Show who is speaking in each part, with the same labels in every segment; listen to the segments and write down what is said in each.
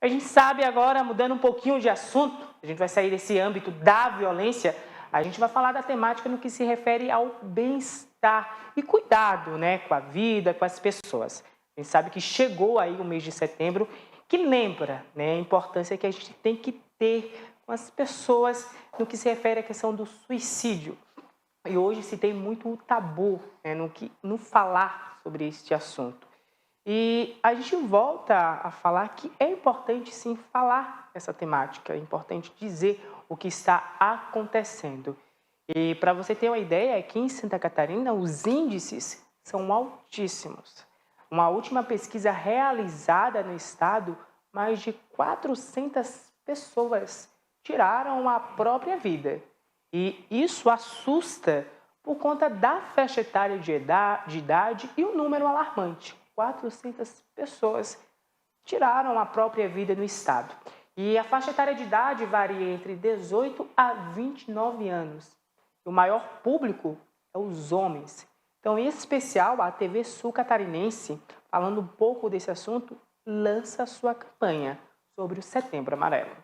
Speaker 1: A gente sabe agora, mudando um pouquinho de assunto, a gente vai sair desse âmbito da violência, a gente vai falar da temática no que se refere ao bem-estar e cuidado, né, com a vida, com as pessoas. A gente sabe que chegou aí o mês de setembro, que lembra, né, a importância que a gente tem que ter com as pessoas no que se refere à questão do suicídio. E hoje se tem muito o tabu, né, no falar sobre este assunto. E a gente volta a falar que é importante sim falar essa temática, é importante dizer o que está acontecendo. E para você ter uma ideia, aqui em Santa Catarina os índices são altíssimos. Uma última pesquisa realizada no estado, mais de 400 pessoas tiraram a própria vida. E isso assusta por conta da faixa etária de idade e um número alarmante. 400 pessoas tiraram a própria vida no estado. E a faixa etária de idade varia entre 18 a 29 anos. O maior público é os homens. Então, em especial, a TV Sul Catarinense, falando um pouco desse assunto, lança a sua campanha sobre o Setembro Amarelo.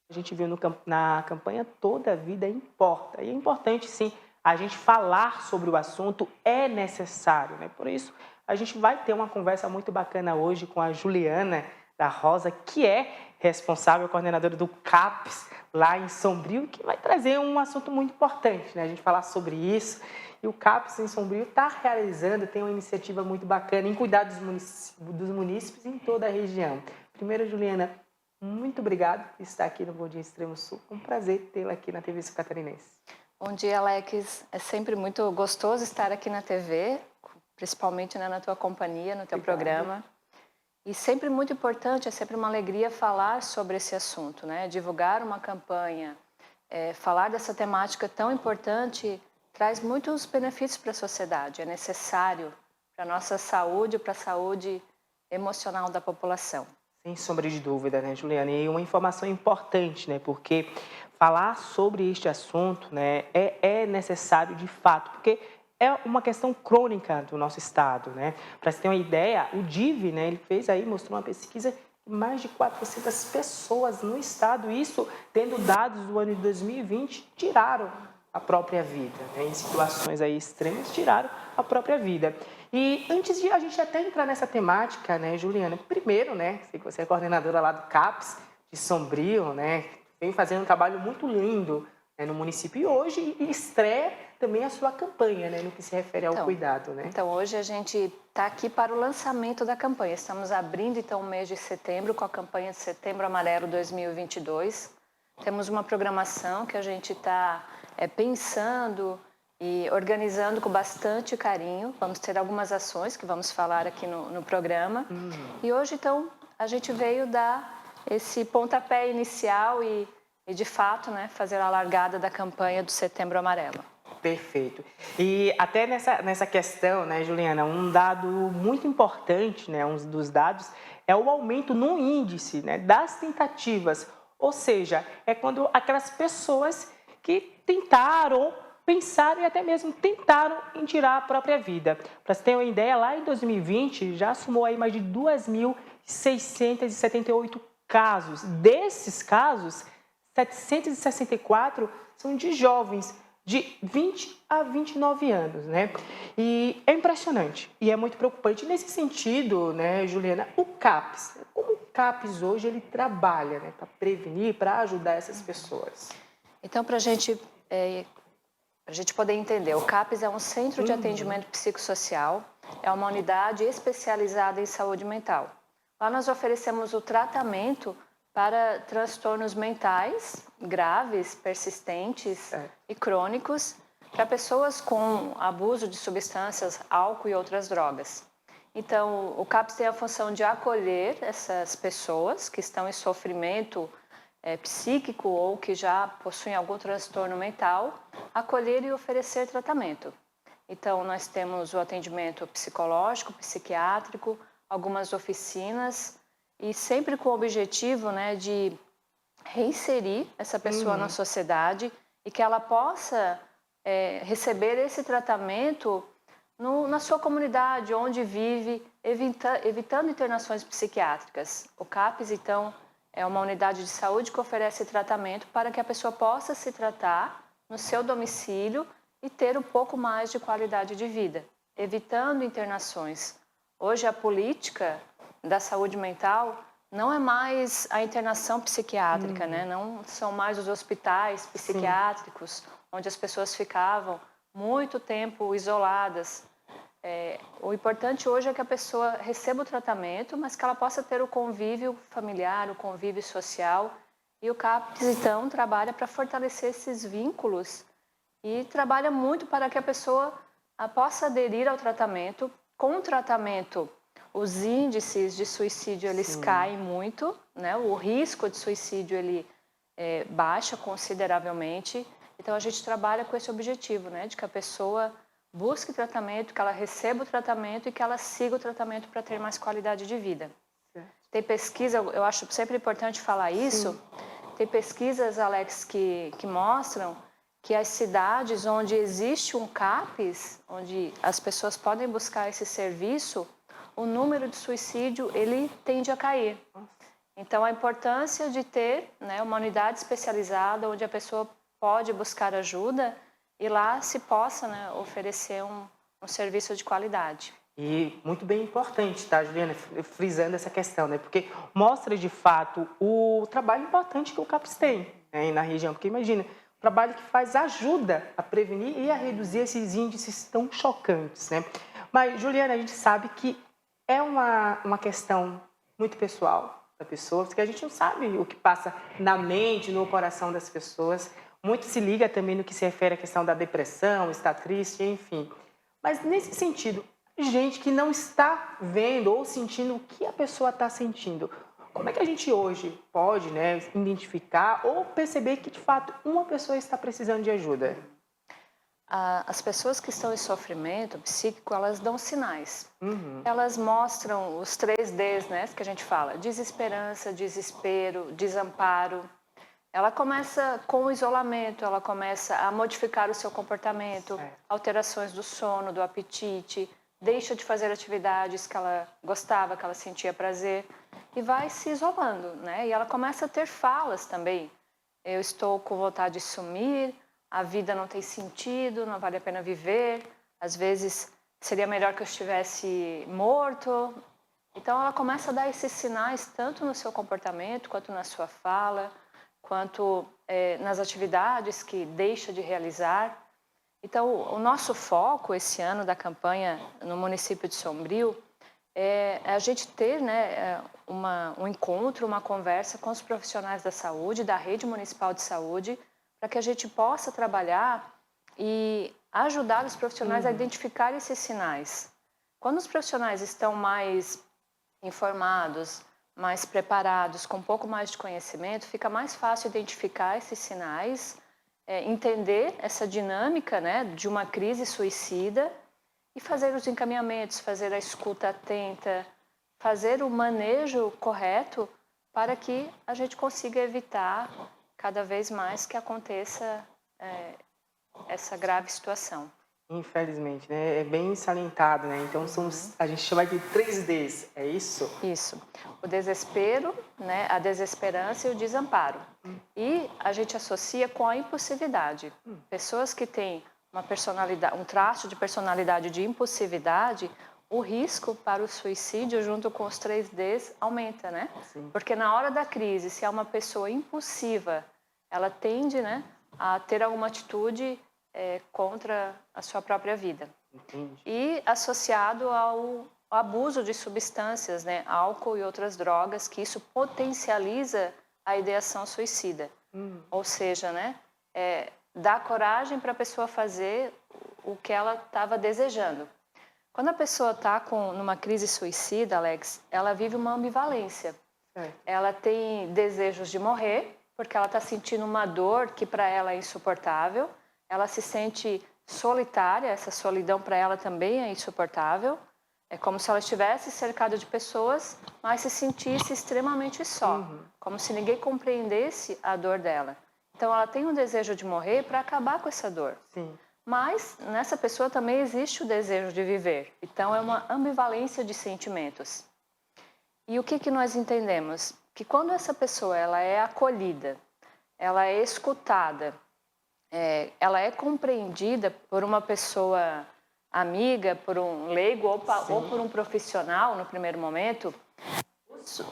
Speaker 1: A gente viu na campanha Toda a Vida Importa. E é importante, sim, a gente falar sobre o assunto, é necessário, né? Por isso, a gente vai ter uma conversa muito bacana hoje com a Juliana da Rosa, que é responsável, coordenadora do CAPS, lá em Sombrio, que vai trazer um assunto muito importante, né? A gente falar sobre isso. E o CAPS em Sombrio está realizando, tem uma iniciativa muito bacana em cuidar dos munícipes em toda a região. Primeiro, Juliana, muito obrigado por estar aqui no Bom Dia Extremo Sul. É um prazer tê-la aqui na TV Sul Catarinense.
Speaker 2: Bom dia, Alex. É sempre muito gostoso estar aqui na TV, principalmente, né, na tua companhia, no teu programa. E sempre muito importante, é sempre uma alegria falar sobre esse assunto, né? Divulgar uma campanha, falar dessa temática tão importante, traz muitos benefícios para a sociedade. É necessário para a nossa saúde, para a saúde emocional da população.
Speaker 1: Sem sombra de dúvida, né, Juliana? E uma informação importante, né? Porque falar sobre este assunto, né, é necessário de fato, porque é uma questão crônica do nosso estado, né? Para você ter uma ideia, o DIV, né, ele fez aí, mostrou uma pesquisa de mais de 400 pessoas no estado, isso tendo dados do ano de 2020, tiraram a própria vida, né? Em situações aí extremas, tiraram a própria vida. E antes de a gente até entrar nessa temática, né, Juliana, primeiro, né, sei que você é coordenadora lá do CAPS de Sombrio, né, vem fazendo um trabalho muito lindo, né, no município, e hoje estreia também a sua campanha, né, no que se refere ao cuidado, né?
Speaker 2: Então, hoje a gente está aqui para o lançamento da campanha. Estamos abrindo, então, o mês de setembro com a campanha de Setembro Amarelo 2022. Temos uma programação que a gente está pensando e organizando com bastante carinho. Vamos ter algumas ações que vamos falar aqui no programa. E hoje, então, a gente veio dar esse pontapé inicial e de fato, né, fazer a largada da campanha do Setembro Amarelo.
Speaker 1: Perfeito. E até nessa questão, né, Juliana, um dado muito importante, né, um dos dados, é o aumento no índice, né, das tentativas. Ou seja, é quando aquelas pessoas que tentaram, pensaram e até mesmo tentaram em tirar a própria vida. Para você ter uma ideia, lá em 2020 já somou aí mais de 2.678 casos. Desses casos, 764 são de jovens de 20 a 29 anos, né? E é impressionante e é muito preocupante. Nesse sentido, né, Juliana, o CAPS, como o CAPS hoje ele trabalha, né, para prevenir, para ajudar essas pessoas?
Speaker 2: Então, para a gente poder entender, o CAPS é um centro de atendimento psicossocial, é uma unidade especializada em saúde mental. Lá nós oferecemos o tratamento para transtornos mentais graves, persistentes e crônicos, para pessoas com abuso de substâncias, álcool e outras drogas. Então, o CAPS tem a função de acolher essas pessoas que estão em sofrimento psíquico ou que já possuem algum transtorno mental, acolher e oferecer tratamento. Então, nós temos o atendimento psicológico, psiquiátrico, algumas oficinas, e sempre com o objetivo, né, de reinserir essa pessoa na sociedade e que ela possa receber esse tratamento na sua comunidade, onde vive, evitando internações psiquiátricas. O CAPS, então, é uma unidade de saúde que oferece tratamento para que a pessoa possa se tratar no seu domicílio e ter um pouco mais de qualidade de vida, evitando internações. Hoje, a política da saúde mental não é mais a internação psiquiátrica, né? Não são mais os hospitais psiquiátricos, onde as pessoas ficavam muito tempo isoladas. O importante hoje é que a pessoa receba o tratamento, mas que ela possa ter o convívio familiar, o convívio social. E o CAPS, então, trabalha para fortalecer esses vínculos e trabalha muito para que a pessoa possa aderir ao tratamento. Com o tratamento, os índices de suicídio eles caem muito, né? O risco de suicídio ele baixa consideravelmente. Então, a gente trabalha com esse objetivo, né? De que a pessoa busque tratamento, que ela receba o tratamento e que ela siga o tratamento para ter mais qualidade de vida. Tem pesquisa, eu acho sempre importante falar isso, tem pesquisas, Alex, que mostram que as cidades onde existe um CAPS, onde as pessoas podem buscar esse serviço, o número de suicídio ele tende a cair. Então, a importância de ter, né, uma unidade especializada onde a pessoa pode buscar ajuda e lá se possa, né, oferecer um serviço de qualidade.
Speaker 1: E muito bem importante, tá, Juliana, frisando essa questão, né? Porque mostra de fato o trabalho importante que o CAPS tem, né, na região. Porque imagina, um trabalho que faz ajuda a prevenir e a reduzir esses índices tão chocantes, né? Mas, Juliana, a gente sabe que é uma questão muito pessoal da pessoa, porque a gente não sabe o que passa na mente, no coração das pessoas. Muito se liga também no que se refere à questão da depressão, estar triste, enfim. Mas nesse sentido, gente que não está vendo ou sentindo o que a pessoa está sentindo, como é que a gente hoje pode, né, identificar ou perceber que de fato uma pessoa está precisando de ajuda?
Speaker 2: As pessoas que estão em sofrimento psíquico, elas dão sinais. Elas mostram os 3 Ds, né, que a gente fala: desesperança, desespero, desamparo. Ela começa com o isolamento, ela começa a modificar o seu comportamento, alterações do sono, do apetite, deixa de fazer atividades que ela gostava, que ela sentia prazer e vai se isolando, né? E ela começa a ter falas também. Eu estou com vontade de sumir, a vida não tem sentido, não vale a pena viver, às vezes seria melhor que eu estivesse morto. Então ela começa a dar esses sinais tanto no seu comportamento quanto na sua fala, quanto nas atividades que deixa de realizar. Então, o nosso foco esse ano da campanha no município de Sombrio é a gente ter, né, um encontro, uma conversa com os profissionais da saúde, da rede municipal de saúde, para que a gente possa trabalhar e ajudar os profissionais a identificar esses sinais. Quando os profissionais estão mais informados, mais preparados, com um pouco mais de conhecimento, fica mais fácil identificar esses sinais, entender essa dinâmica, né, de uma crise suicida e fazer os encaminhamentos, fazer a escuta atenta, fazer o manejo correto para que a gente consiga evitar cada vez mais que aconteça essa grave situação.
Speaker 1: Infelizmente, né? É bem salientado, né? Então, a gente chama de 3 Ds, é isso?
Speaker 2: Isso. O desespero, né, a desesperança e o desamparo. E a gente associa com a impulsividade. Pessoas que têm um traço de personalidade de impulsividade, o risco para o suicídio junto com os 3 Ds aumenta, né? Sim. Porque na hora da crise, se é uma pessoa impulsiva, ela tende, né, a ter alguma atitude contra a sua própria vida.
Speaker 1: Entendi.
Speaker 2: E associado ao abuso de substâncias, né, álcool e outras drogas, que isso potencializa a ideação suicida. Ou seja, né, dá coragem para a pessoa fazer o que ela estava desejando. Quando a pessoa está numa crise suicida, Alex, ela vive uma ambivalência. Ela tem desejos de morrer, porque ela está sentindo uma dor que para ela é insuportável. Ela se sente solitária, essa solidão para ela também é insuportável. É como se ela estivesse cercada de pessoas, mas se sentisse extremamente só, como se ninguém compreendesse a dor dela. Então ela tem um desejo de morrer para acabar com essa dor.
Speaker 1: Sim.
Speaker 2: mas nessa pessoa também existe o desejo de viver. Então, é uma ambivalência de sentimentos. E o que nós entendemos? Que quando essa pessoa ela é acolhida, ela é escutada, ela é compreendida por uma pessoa amiga, por um leigo ou por um profissional no primeiro momento,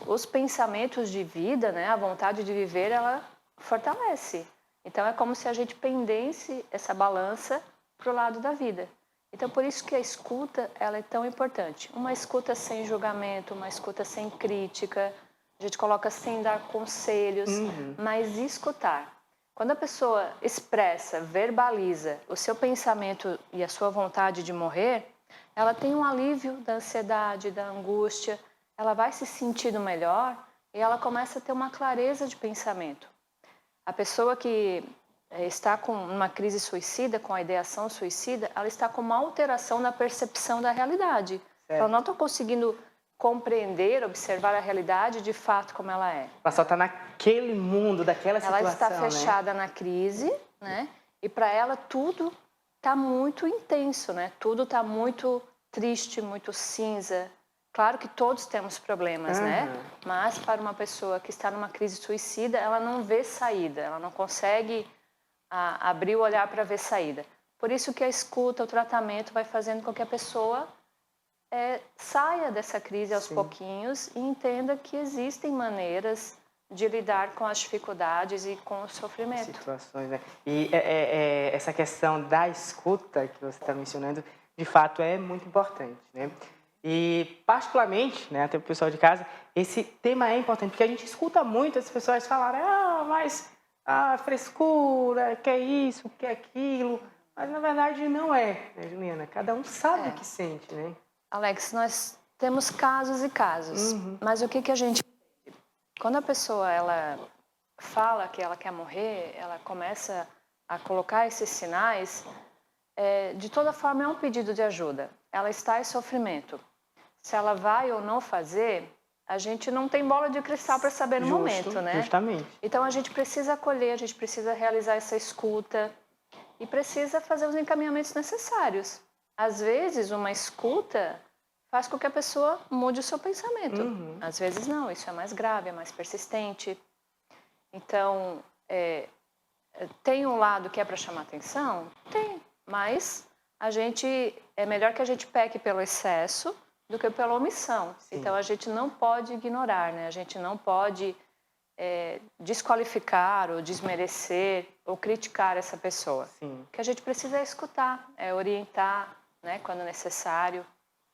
Speaker 2: os pensamentos de vida, né, a vontade de viver, ela fortalece. Então é como se a gente pendesse essa balança para o lado da vida. Então por isso que a escuta ela é tão importante. Uma escuta sem julgamento, uma escuta sem crítica, a gente coloca sem dar conselhos, mas escutar. Quando a pessoa expressa, verbaliza o seu pensamento e a sua vontade de morrer, ela tem um alívio da ansiedade, da angústia, ela vai se sentindo melhor e ela começa a ter uma clareza de pensamento. A pessoa que está com uma crise suicida, com a ideação suicida, ela está com uma alteração na percepção da realidade.
Speaker 1: Certo.
Speaker 2: Ela não está conseguindo compreender, observar a realidade de fato como ela é.
Speaker 1: Ela só está naquele mundo, daquela situação,
Speaker 2: ela está fechada, né, na crise, né? E para ela tudo está muito intenso, né? Tudo está muito triste, muito cinza. Claro que todos temos problemas, né? Mas para uma pessoa que está numa crise suicida, ela não vê saída, ela não consegue abrir o olhar para ver saída. Por isso que a escuta, o tratamento vai fazendo com que a pessoa saia dessa crise aos pouquinhos e entenda que existem maneiras de lidar com as dificuldades e com o sofrimento.
Speaker 1: Situações, né? E essa questão da escuta que você está mencionando, de fato, é muito importante, né? E, particularmente, né, até o pessoal de casa, esse tema é importante, porque a gente escuta muito as pessoas falarem mas frescura, que é isso, que é aquilo, mas, na verdade, não é, né, Juliana? Cada um sabe o que sente, né?
Speaker 2: Alex, nós temos casos e casos, mas o que a gente... Quando a pessoa ela fala que ela quer morrer, ela começa a colocar esses sinais, de toda forma é um pedido de ajuda. Ela está em sofrimento. Se ela vai ou não fazer, a gente não tem bola de cristal para saber no momento, né?
Speaker 1: Justamente.
Speaker 2: Então a gente precisa acolher, a gente precisa realizar essa escuta e precisa fazer os encaminhamentos necessários. Às vezes, uma escuta faz com que a pessoa mude o seu pensamento. Às vezes não, isso é mais grave, é mais persistente. Então, tem um lado que é para chamar atenção? Tem, mas é melhor que a gente peque pelo excesso do que pela omissão. Sim. Então, a gente não pode ignorar, né? A gente não pode desqualificar ou desmerecer ou criticar essa pessoa.
Speaker 1: Sim.
Speaker 2: O que a gente precisa é escutar, orientar, né, quando necessário.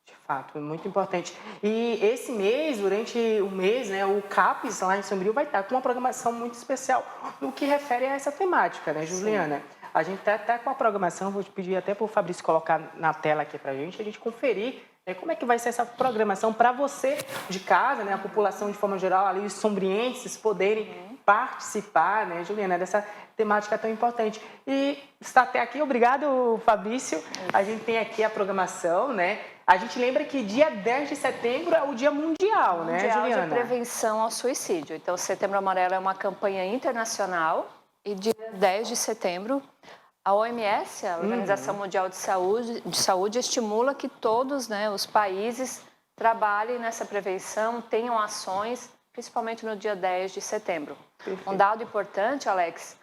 Speaker 1: De fato, é muito importante. E esse mês, durante o mês, né, o CAPES lá em Sombrio vai estar com uma programação muito especial no que refere a essa temática, né, Juliana? Sim. A gente está com a programação, vou te pedir até para o Fabrício colocar na tela aqui para a gente conferir como é que vai ser essa programação para você de casa, né, a população de forma geral, ali os sombrienses poderem participar, né, Juliana, dessa temática tão importante. E está até aqui, obrigado, Fabrício. A gente tem aqui a programação, né? A gente lembra que dia 10 de setembro é o Dia Mundial, né, Juliana?
Speaker 2: Mundial de Prevenção ao Suicídio. Então, Setembro Amarelo é uma campanha internacional e dia 10 de setembro a OMS, a Organização Mundial de Saúde, estimula que todos, né, os países trabalhem nessa prevenção, tenham ações, principalmente no dia 10 de setembro. Perfeito. Um dado importante, Alex,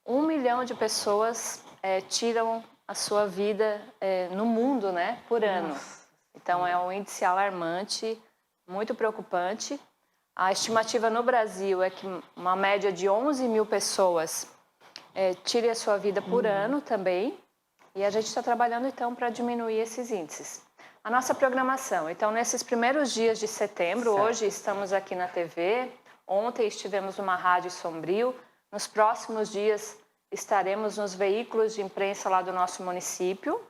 Speaker 2: 1 milhão de pessoas tiram a sua vida no mundo, né, por ano. Então, é um índice alarmante, muito preocupante. A estimativa no Brasil é que uma média de 11 mil pessoas tire a sua vida por ano também. E a gente está trabalhando, então, para diminuir esses índices. A nossa programação, então, nesses primeiros dias de setembro, hoje estamos aqui na TV, ontem estivemos numa rádio Sombrio, nos próximos dias estaremos nos veículos de imprensa lá do nosso município.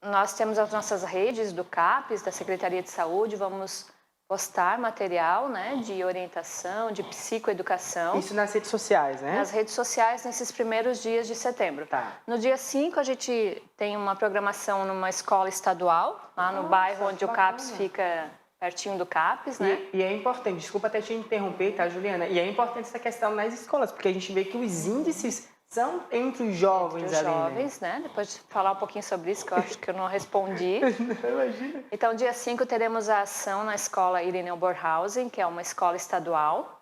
Speaker 2: Nós temos as nossas redes do CAPES, da Secretaria de Saúde, vamos postar material, né, de orientação, de psicoeducação.
Speaker 1: Isso nas redes sociais, né?
Speaker 2: Nas redes sociais, nesses primeiros dias de setembro.
Speaker 1: Tá.
Speaker 2: No dia 5, a gente tem uma programação numa escola estadual, lá no bairro onde o CAPES fica pertinho do CAPES, né?
Speaker 1: E é importante, desculpa até te interromper, tá, Juliana? E é importante essa questão nas escolas, porque a gente vê que os índices são entre os jovens
Speaker 2: Entre os
Speaker 1: ali,
Speaker 2: jovens, né? Depois de falar um pouquinho sobre isso, que eu acho que eu não respondi.
Speaker 1: Imagina.
Speaker 2: Então, dia 5 teremos a ação na escola Irineu Bornhausen, que é uma escola estadual.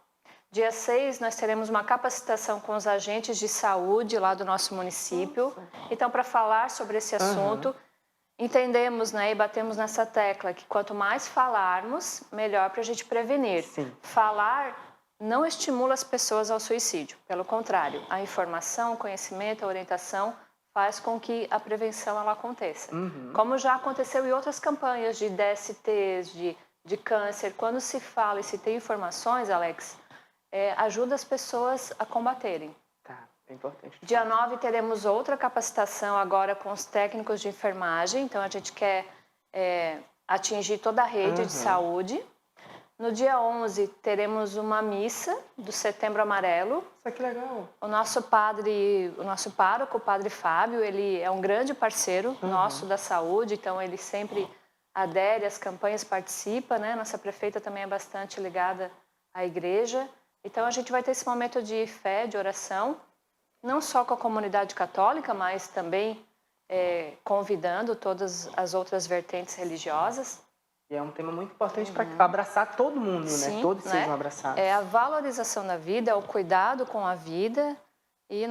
Speaker 2: Dia 6 nós teremos uma capacitação com os agentes de saúde lá do nosso município. Então, para falar sobre esse assunto, entendemos, né, e batemos nessa tecla que quanto mais falarmos, melhor para a gente prevenir.
Speaker 1: Sim.
Speaker 2: Falar não estimula as pessoas ao suicídio. Pelo contrário, a informação, o conhecimento, a orientação faz com que a prevenção ela aconteça. Como já aconteceu em outras campanhas de DSTs, de câncer, quando se fala e se tem informações, Alex, ajuda as pessoas a combaterem.
Speaker 1: Tá, é importante.
Speaker 2: Dia 9 teremos outra capacitação agora com os técnicos de enfermagem, então a gente quer atingir toda a rede de saúde. No dia 11 teremos uma missa do Setembro Amarelo.
Speaker 1: Isso que legal.
Speaker 2: O nosso pároco, o Padre Fábio, ele é um grande parceiro nosso da saúde, então ele sempre adere às campanhas, participa, né? Nossa prefeita também é bastante ligada à igreja. Então a gente vai ter esse momento de fé, de oração, não só com a comunidade católica, mas também convidando todas as outras vertentes religiosas.
Speaker 1: E é um tema muito importante para abraçar todo mundo,
Speaker 2: Sim,
Speaker 1: né? Todos
Speaker 2: né?
Speaker 1: sejam abraçados.
Speaker 2: É a valorização da vida, é o cuidado com a vida. E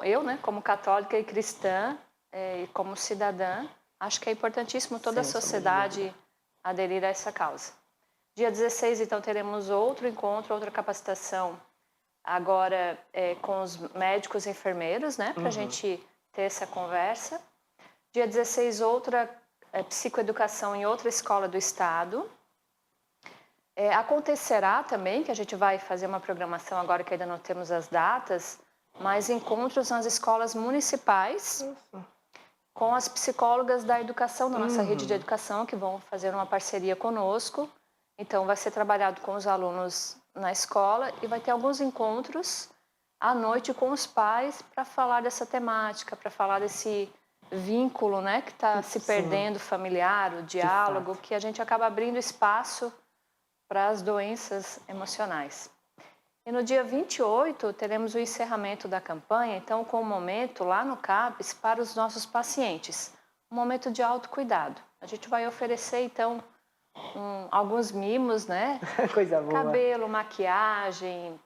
Speaker 2: eu, né, como católica e cristã, e como cidadã, acho que é importantíssimo toda a sociedade aderir a essa causa. Dia 16, então, teremos outro encontro, outra capacitação, agora com os médicos e enfermeiros, né, para a gente ter essa conversa. Dia 16, outra psicoeducação em outra escola do estado. Acontecerá também, que a gente vai fazer uma programação agora que ainda não temos as datas, mas encontros nas escolas municipais com as psicólogas da educação, da nossa rede de educação, que vão fazer uma parceria conosco. Então, vai ser trabalhado com os alunos na escola e vai ter alguns encontros à noite com os pais para falar dessa temática, para falar desse vínculo, né, que está se perdendo, familiar, o diálogo, que a gente acaba abrindo espaço para as doenças emocionais. E no dia 28, teremos o encerramento da campanha, então, com um momento lá no CAPES para os nossos pacientes, um momento de autocuidado. A gente vai oferecer, então, alguns mimos, né?
Speaker 1: Coisa boa.
Speaker 2: Cabelo, maquiagem,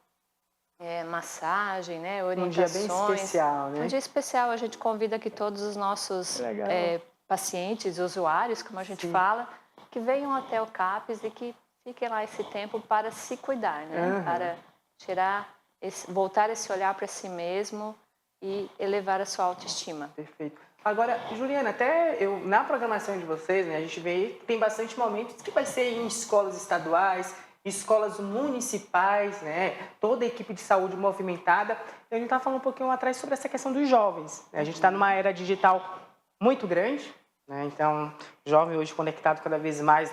Speaker 2: massagem, né? Orientações.
Speaker 1: Um dia bem especial, né?
Speaker 2: Um dia especial, a gente convida aqui todos os nossos pacientes, usuários, como a gente fala, que venham até o CAPES e que fiquem lá esse tempo para se cuidar, né? Para voltar esse olhar para si mesmo e elevar a sua autoestima.
Speaker 1: Perfeito. Agora, Juliana, na programação de vocês, né, a gente vê que tem bastante momentos que vai ser em escolas estaduais, escolas municipais, né, toda a equipe de saúde movimentada. A gente estava falando um pouquinho atrás sobre essa questão dos jovens. A gente está numa era digital muito grande, né, então, jovem hoje conectado cada vez mais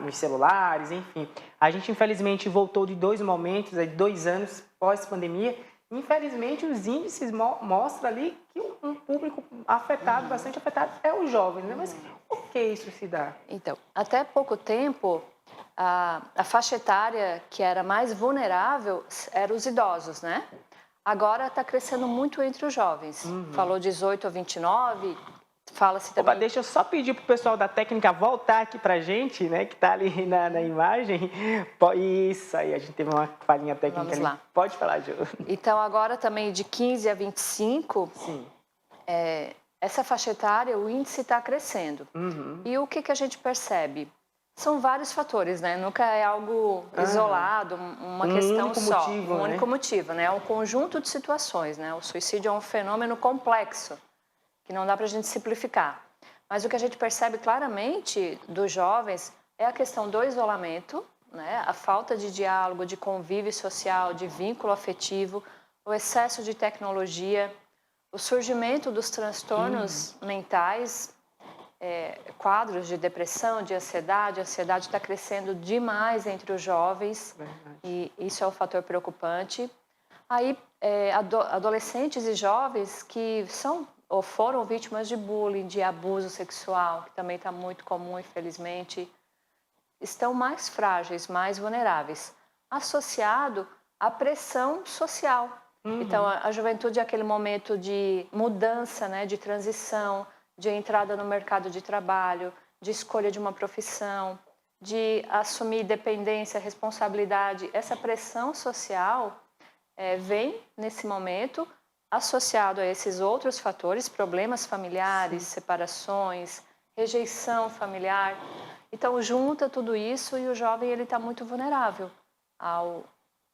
Speaker 1: nos celulares, enfim. A gente, infelizmente, voltou de 2 momentos, de 2 anos pós-pandemia. Infelizmente, os índices mostram ali que um público afetado, bastante afetado, é os jovens, né? Mas por que isso se dá?
Speaker 2: Então, até pouco tempo, a faixa etária que era mais vulnerável eram os idosos, né? Agora está crescendo muito entre os jovens. Falou 18 a 29, fala-se também...
Speaker 1: Opa, deixa eu só pedir para o pessoal da técnica voltar aqui para a gente, né? Que está ali na imagem. Isso aí, a gente teve uma falhinha técnica.
Speaker 2: Vamos lá.
Speaker 1: Ali. Pode falar, Ju.
Speaker 2: Então, agora também de 15 a 25, essa faixa etária, o índice está crescendo. E o que a gente percebe? São vários fatores, né? Nunca é algo isolado, uma questão só. Um único motivo, né? É um conjunto de situações, né? O suicídio é um fenômeno complexo, que não dá para a gente simplificar. Mas o que a gente percebe claramente dos jovens é a questão do isolamento, né? A falta de diálogo, de convívio social, de vínculo afetivo, o excesso de tecnologia, o surgimento dos transtornos mentais, quadros de depressão, de ansiedade. A ansiedade está crescendo demais entre os jovens. E isso é um fator preocupante. Aí, adolescentes e jovens que são ou foram vítimas de bullying, de abuso sexual, que também está muito comum, infelizmente, estão mais frágeis, mais vulneráveis, associado à pressão social. Então, a juventude é aquele momento de mudança, né, de transição, de entrada no mercado de trabalho, de escolha de uma profissão, de assumir dependência, responsabilidade. Essa pressão social vem nesse momento associado a esses outros fatores, problemas familiares, separações, rejeição familiar. Então, junta tudo isso e o jovem ele está muito vulnerável ao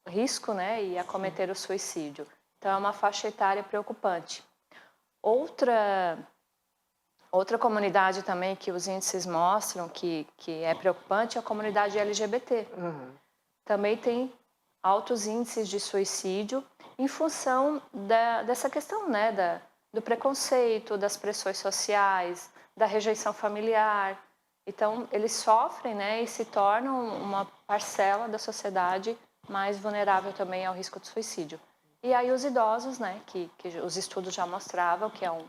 Speaker 2: risco, né, e a cometer o suicídio. Então, é uma faixa etária preocupante. Outra comunidade também que os índices mostram que é preocupante é a comunidade LGBT. Também tem altos índices de suicídio em função dessa questão, né, do preconceito, das pressões sociais, da rejeição familiar. Então, eles sofrem, né, e se tornam uma parcela da sociedade mais vulnerável também ao risco de suicídio. E aí os idosos, né, que os estudos já mostravam que é um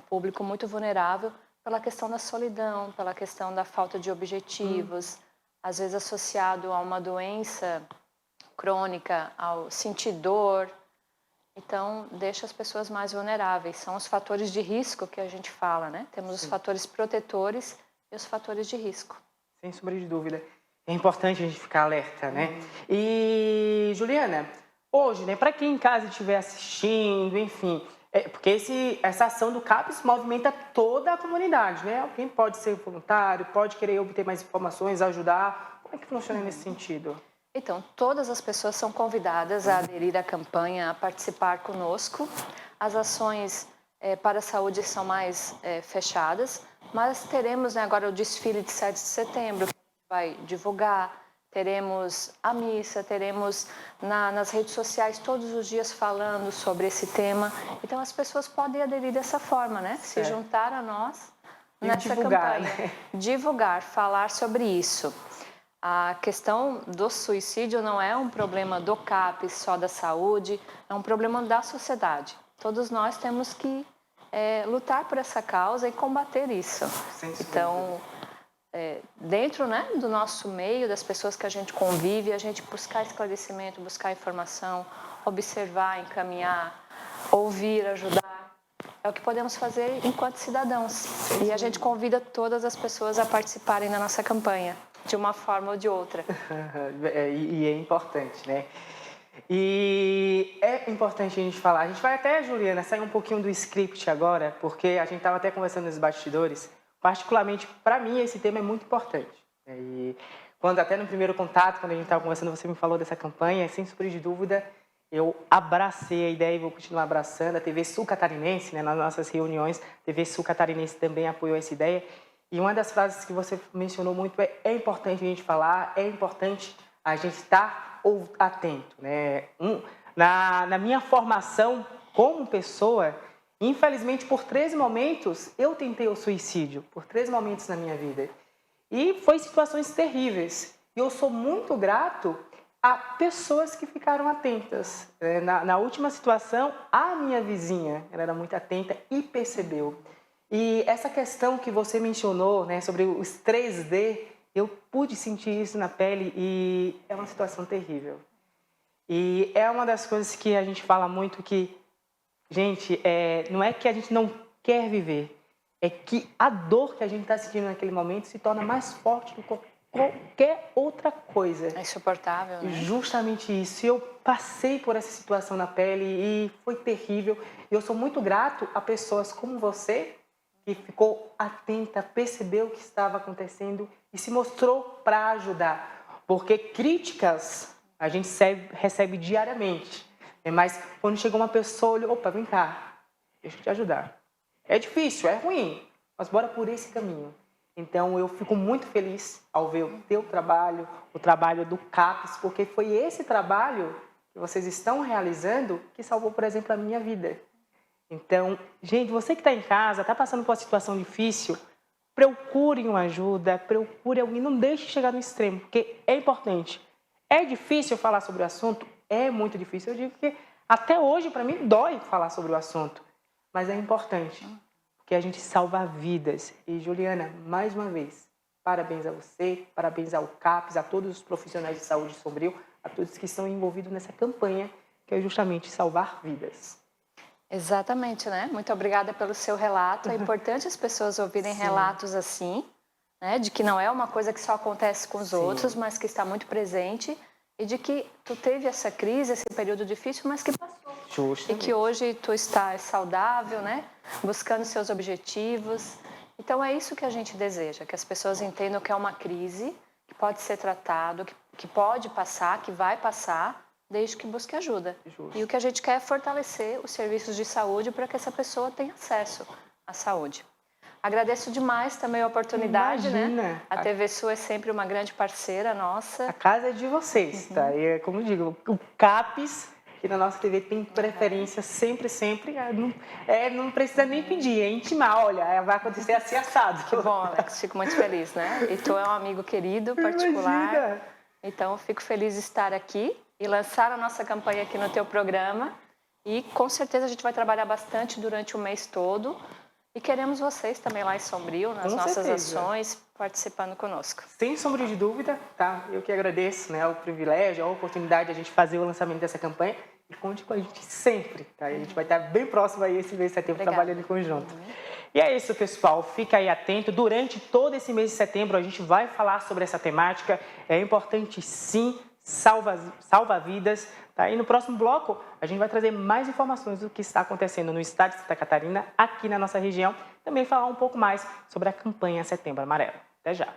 Speaker 2: público muito vulnerável pela questão da solidão, pela questão da falta de objetivos, às vezes associado a uma doença crônica, ao sentir dor. Então, deixa as pessoas mais vulneráveis. São os fatores de risco que a gente fala, né? Temos os fatores protetores e os fatores de risco.
Speaker 1: Sem sombra de dúvida. É importante a gente ficar alerta, né? E, Juliana, hoje, né, para quem em casa estiver assistindo, enfim, porque essa ação do CAPES movimenta toda a comunidade, né? Alguém pode ser voluntário, pode querer obter mais informações, ajudar. Como é que funciona nesse sentido?
Speaker 2: Então, todas as pessoas são convidadas a aderir à campanha, a participar conosco. As ações para a saúde são mais fechadas, mas teremos, né, agora o desfile de 7 de setembro, que vai divulgar, teremos a missa, teremos nas redes sociais todos os dias falando sobre esse tema. Então, as pessoas podem aderir dessa forma, né? Se juntar a nós nessa campanha. Né? Divulgar, falar sobre isso. A questão do suicídio não é um problema do CAPES, só da saúde, é um problema da sociedade. Todos nós temos que lutar por essa causa e combater isso. Então, dentro, né, do nosso meio, das pessoas que a gente convive, a gente buscar esclarecimento, buscar informação, observar, encaminhar, ouvir, ajudar. É o que podemos fazer enquanto cidadãos. E a gente convida todas as pessoas a participarem da nossa campanha, de uma forma ou de outra.
Speaker 1: E é importante, né? E é importante a gente falar. A gente vai até, Juliana, sair um pouquinho do script agora, porque a gente estava até conversando nos bastidores. Particularmente, para mim, esse tema é muito importante. E quando até no primeiro contato, quando a gente estava conversando, você me falou dessa campanha, sem sombra de dúvida, eu abracei a ideia e vou continuar abraçando. A TV Sul Catarinense, né, nas nossas reuniões, a TV Sul Catarinense também apoiou essa ideia. E uma das frases que você mencionou muito é importante a gente falar, é importante a gente estar atento, né? Na minha formação como pessoa, infelizmente, por 13 momentos, eu tentei o suicídio, por 13 momentos na minha vida. E foi situações terríveis. E eu sou muito grato a pessoas que ficaram atentas. Na última situação, a minha vizinha, ela era muito atenta e percebeu. E essa questão que você mencionou, né, sobre os 3D, eu pude sentir isso na pele e é uma situação terrível. E é uma das coisas que a gente fala muito que, gente, não é que a gente não quer viver, é que a dor que a gente está sentindo naquele momento se torna mais forte do que qualquer outra coisa.
Speaker 2: É insuportável, né?
Speaker 1: Justamente isso. Eu passei por essa situação na pele e foi terrível. E eu sou muito grato a pessoas como você, que ficou atenta, percebeu o que estava acontecendo e se mostrou para ajudar. Porque críticas a gente recebe diariamente. Mas quando chegou uma pessoa, olhou, opa, vem cá, deixa eu te ajudar. É difícil, é ruim, mas bora por esse caminho. Então eu fico muito feliz ao ver o teu trabalho, o trabalho do CAPES, porque foi esse trabalho que vocês estão realizando que salvou, por exemplo, a minha vida. Então, gente, você que está em casa, está passando por uma situação difícil, procure uma ajuda, procure alguém, não deixe chegar no extremo, porque é importante. É difícil falar sobre o assunto? É muito difícil. Eu digo que até hoje, para mim, dói falar sobre o assunto, mas é importante, porque a gente salva vidas. E, Juliana, mais uma vez, parabéns a você, parabéns ao CAPES, a todos os profissionais de saúde de Sombrio, a todos que estão envolvidos nessa campanha, que é justamente salvar vidas.
Speaker 2: Exatamente, né? Muito obrigada pelo seu relato. É importante as pessoas ouvirem relatos assim, né? De que não é uma coisa que só acontece com os outros, mas que está muito presente e de que tu teve essa crise, esse período difícil, mas que passou.
Speaker 1: Justamente.
Speaker 2: E que hoje tu está saudável, né? Buscando seus objetivos. Então é isso que a gente deseja, que as pessoas entendam que é uma crise, que pode ser tratado, que pode passar, que vai passar, desde que busque ajuda.
Speaker 1: Justo.
Speaker 2: E o que a gente quer é fortalecer os serviços de saúde para que essa pessoa tenha acesso à saúde. Agradeço demais também a oportunidade,
Speaker 1: Imagina.
Speaker 2: né? A TV Sul é sempre uma grande parceira nossa.
Speaker 1: A casa é de vocês, tá? E é como eu digo, o CAPES, que na nossa TV tem preferência sempre, não precisa nem pedir, é intimar, olha, vai acontecer assim assado.
Speaker 2: Que bom, Alex, fico muito feliz, né? E tu é um amigo querido, particular.
Speaker 1: Imagina.
Speaker 2: Então, fico feliz de estar aqui e lançar a nossa campanha aqui no teu programa. E com certeza a gente vai trabalhar bastante durante o mês todo. E queremos vocês também lá em Sombrio, nas nossas ações, participando conosco.
Speaker 1: Sem sombra de dúvida, tá? Eu que agradeço, né, o privilégio, a oportunidade de a gente fazer o lançamento dessa campanha. E conte com a gente sempre, tá? A gente vai estar bem próximo aí esse mês de setembro, trabalhando em conjunto. E é isso, pessoal. Fica aí atento. Durante todo esse mês de setembro, a gente vai falar sobre essa temática. É importante, sim, salva vidas. Tá? E no próximo bloco, a gente vai trazer mais informações do que está acontecendo no estado de Santa Catarina, aqui na nossa região. Também falar um pouco mais sobre a campanha Setembro Amarelo. Até já!